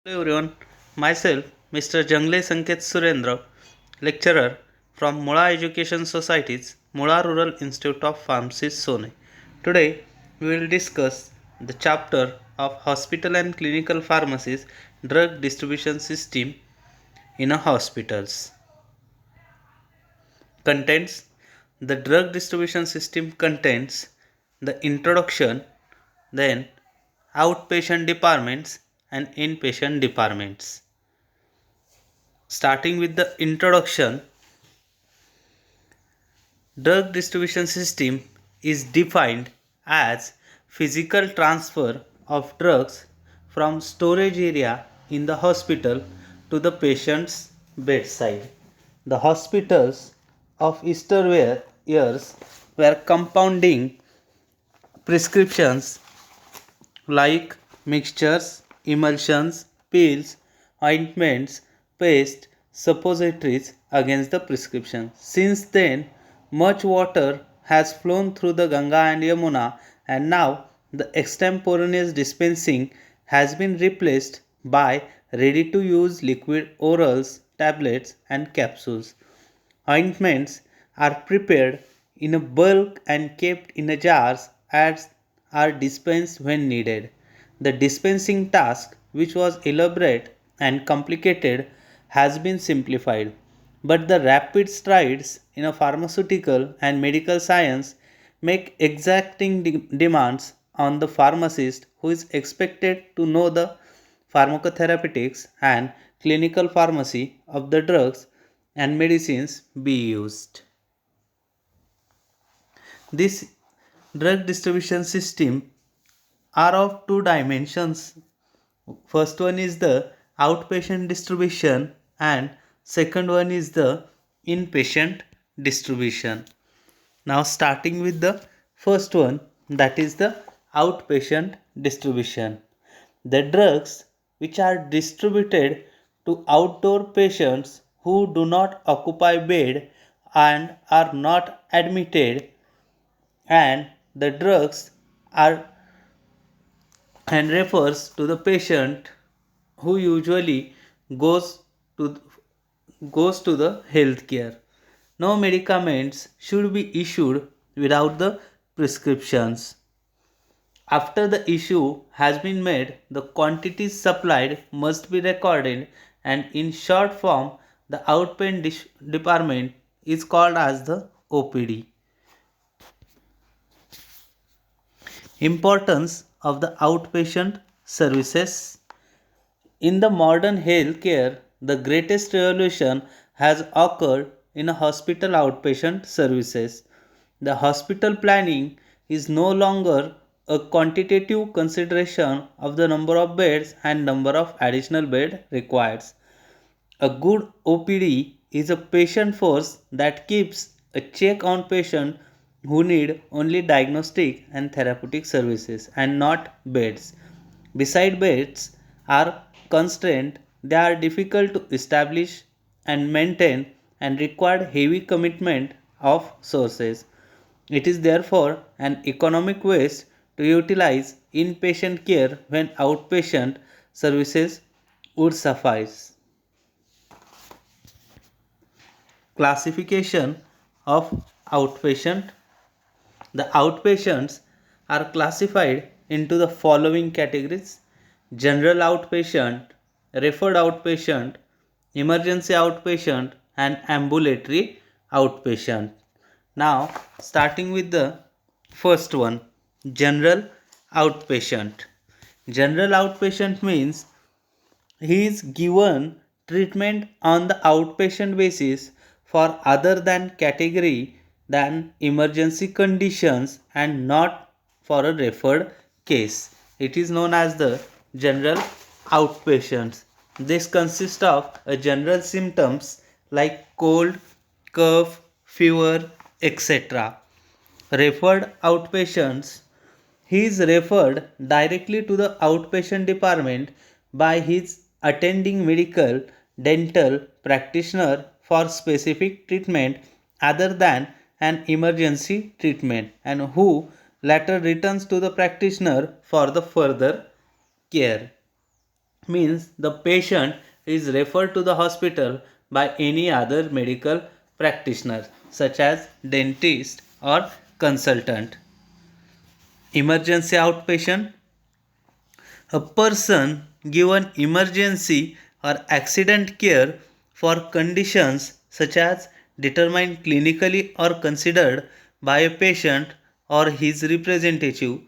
Hello everyone, myself Mr. Jangle Sanket Surendra, lecturer from Mula Education Society's Mula Rural Institute of Pharmacy, Sone. Today we will discuss the chapter of Hospital and Clinical Pharmacies Drug Distribution System in a Hospitals. Contents: the drug distribution system contains the introduction, then outpatient departments and inpatient departments. Starting with the introduction, drug distribution system is defined as physical transfer of drugs from storage area in the hospital to the patient's bedside. The hospitals of years were compounding prescriptions like mixtures, emulsions, pills, ointments, paste, suppositories against the prescription. Since then, much water has flown through the Ganga and Yamuna, and now the extemporaneous dispensing has been replaced by ready to use liquid orals, tablets, and capsules. Ointments are prepared in a bulk and kept in a jars as are dispensed when needed. The dispensing task, which was elaborate and complicated, has been simplified. But the rapid strides in a pharmaceutical and medical science make exacting demands on the pharmacist who is expected to know the pharmacotherapeutics and clinical pharmacy of the drugs and medicines be used. This drug distribution system are of two dimensions. First one is the outpatient distribution and second one is the inpatient distribution. Now starting with the first one, that is the outpatient distribution. The drugs which are distributed to outdoor patients who do not occupy bed and are not admitted, and the drugs are and refers to the patient who usually goes to goes to the healthcare. No medicaments should be issued without the prescriptions. After the issue has been made, the quantities supplied must be recorded, and in short form, the outpatient department is called as the OPD. Importance of the outpatient services. In the modern healthcare, the greatest revolution has occurred in a hospital outpatient services. The hospital planning is no longer a quantitative consideration of the number of beds and number of additional bed required. A good OPD is a patient force that keeps a check on patients who need only diagnostic and therapeutic services and not beds. Beside beds are constrained, they are difficult to establish and maintain and require heavy commitment of sources. It is therefore an economic waste to utilize inpatient care when outpatient services would suffice. Classification of outpatient. The outpatients are classified into the following categories: general outpatient, referred outpatient, emergency outpatient, and ambulatory outpatient. Now, starting with the first one, general outpatient. General outpatient means he is given treatment on the outpatient basis for other than category than emergency conditions and not for a referred case. It is known as the general outpatients. This consists of a general symptoms like cold, cough, fever, etc. Referred outpatients, he is referred directly to the outpatient department by his attending medical, dental practitioner for specific treatment other than an emergency treatment, and who later returns to the practitioner for the further care. means the patient is referred to the hospital by any other medical practitioner such as dentist or consultant. Emergency outpatient, a person given emergency or accident care for conditions such as determined clinically or considered by a patient or his representative,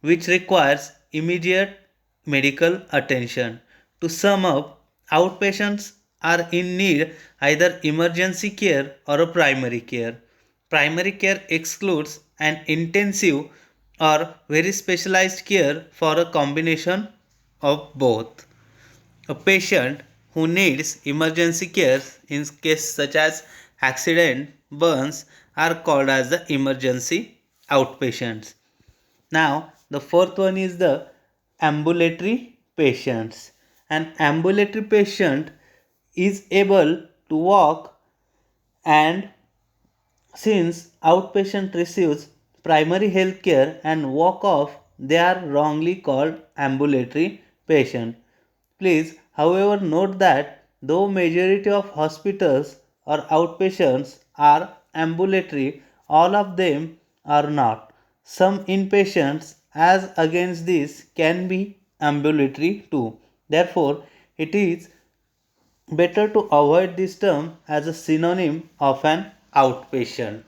which requires immediate medical attention. To sum up, outpatients are in need either emergency care or a primary care. Primary care excludes an intensive or very specialized care for a combination of both. A patient who needs emergency care in cases such as accident, burns are called as the emergency outpatients. Now, the fourth one is the ambulatory patients. An ambulatory patient is able to walk, and since outpatient receives primary health care and walk off, they are wrongly called ambulatory patient. Please, however, note that though majority of hospitals or outpatients are ambulatory, all of them are not. Some inpatients as against this can be ambulatory too. Therefore, it is better to avoid this term as a synonym of an outpatient.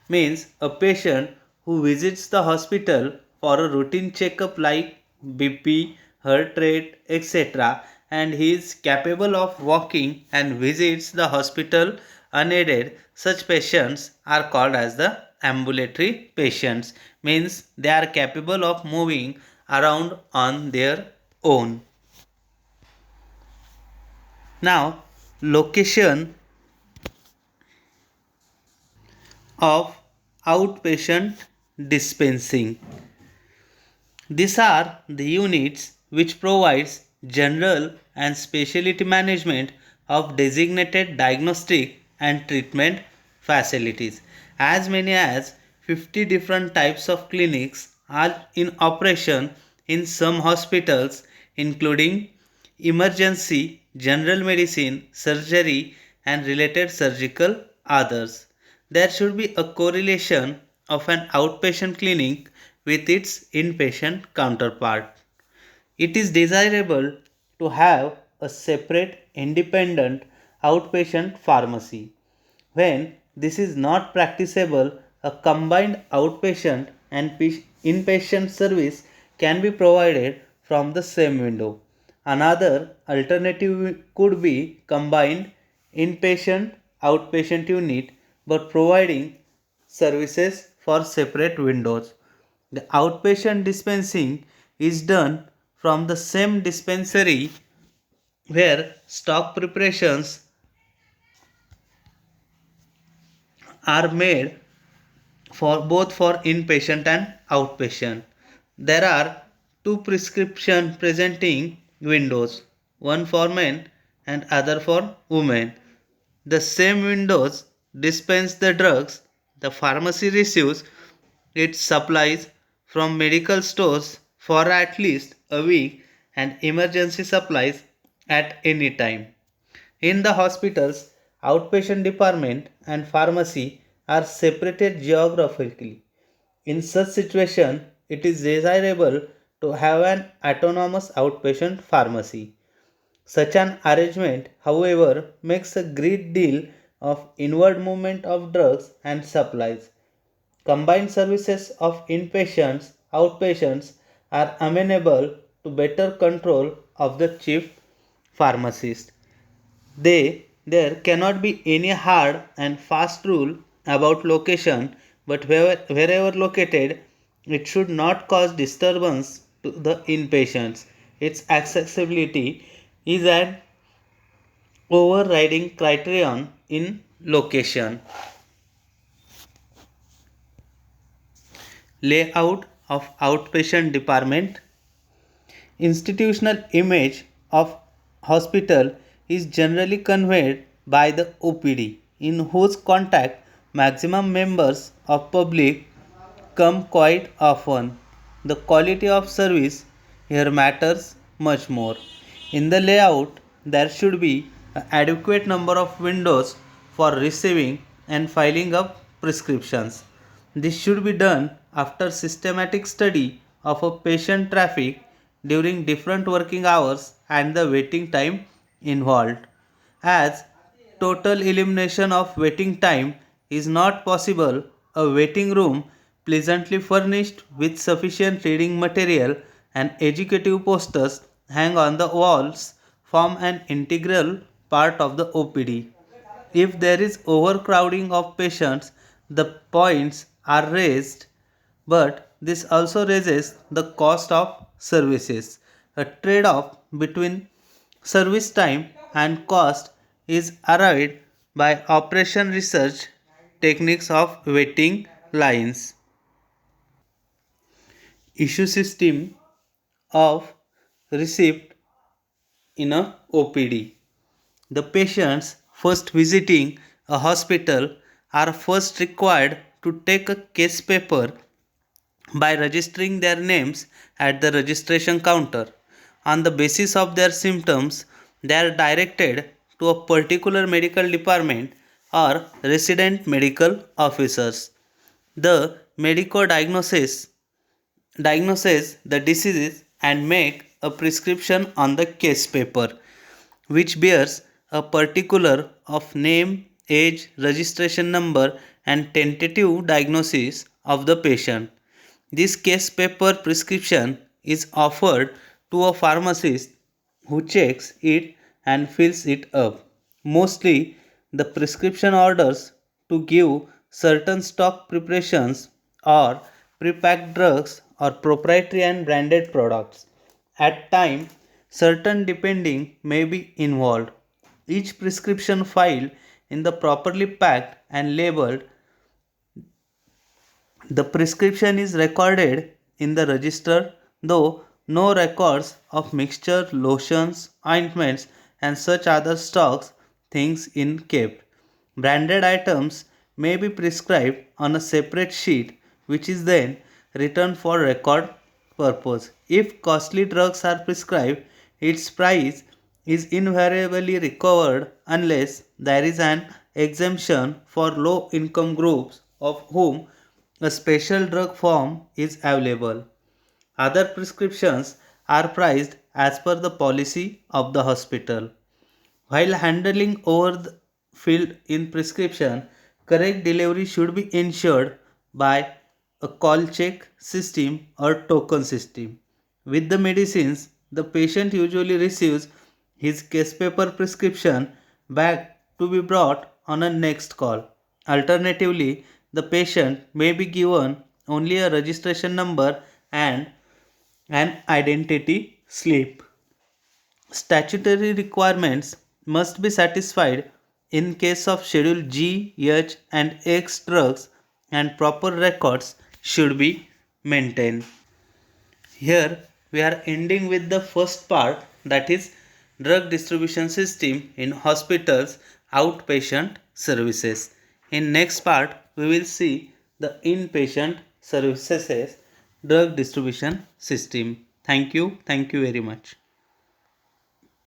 Means a patient who visits the hospital for a routine checkup like BP, heart rate, etc., and he is capable of walking and visits the hospital unaided. Such patients are called as the ambulatory patients. Means they are capable of moving around on their own. Now, location of outpatient dispensing. These are the units which provides general and specialty management of designated diagnostic and treatment facilities. As many as 50 different types of clinics are in operation in some hospitals, including emergency, general medicine, surgery, and related surgical others. There should be a correlation of an outpatient clinic with its inpatient counterpart. It is desirable to have a separate independent outpatient pharmacy. When this is not practicable, a combined outpatient and inpatient service can be provided from the same window. Another alternative could be combined inpatient outpatient unit but providing services for separate windows. The outpatient dispensing is done from the same dispensary where stock preparations are made for both for inpatient and outpatient. There are two prescription presenting windows, one for men and other for women. The same windows dispense the drugs. The pharmacy receives its supplies from medical stores for at least a week and emergency supplies at any time. In the hospitals, outpatient department and pharmacy are separated geographically. In such situation, it is desirable to have an autonomous outpatient pharmacy. Such an arrangement, however, makes a great deal of inward movement of drugs and supplies. Combined services of inpatients, outpatients are amenable to better control of the chief pharmacist. There cannot be any hard and fast rule about location, but wherever located, it should not cause disturbance to the inpatients. Its accessibility is an overriding criterion in location. Layout of outpatient department. Institutional image of hospital is generally conveyed by the OPD, in whose contact maximum members of public come quite often. The quality of service here matters much more. In the layout, there should be an adequate number of windows for receiving and filing of prescriptions. This should be done after systematic study of a patient traffic during different working hours and the waiting time involved. As total elimination of waiting time is not possible, a waiting room pleasantly furnished with sufficient reading material and educative posters hang on the walls form an integral part of the OPD. If there is overcrowding of patients, the points are raised, but this also raises the cost of services. A trade off between service time and cost is arrived by operation research techniques of waiting lines. Issue system of receipt in a OPD. The patients first visiting a hospital are first required to take a case paper by registering their names at the registration counter. On the basis of their symptoms, they are directed to a particular medical department or resident medical officers. The medico diagnoses the diseases and make a prescription on the case paper, which bears a particular of name, age, registration number, and tentative diagnosis of the patient. This case paper prescription is offered to a pharmacist who checks it and fills it up. Mostly, the prescription orders to give certain stock preparations or prepacked drugs or proprietary and branded products. At time, certain depending may be involved. Each prescription file in the properly packed and labeled, the prescription is recorded in the register, though no records of mixture, lotions, ointments, and such other stocks things in kept. Branded items may be prescribed on a separate sheet, which is then written for record purpose. If costly drugs are prescribed, its price is invariably recovered unless there is an exemption for low income groups of whom a special drug form is available. Other prescriptions are priced as per the policy of the hospital. While handling over the filled in prescription, correct delivery should be ensured by a call check system or token system. With the medicines, the patient usually receives his case paper prescription back to be brought on a next call. Alternatively, the patient may be given only a registration number and an identity slip. Statutory requirements must be satisfied in case of Schedule G, H, and X drugs, and proper records should be maintained. Here we are ending with the first part, that is drug distribution system in hospitals outpatient services. In next part we will see the inpatient services drug distribution system. Thank you very much.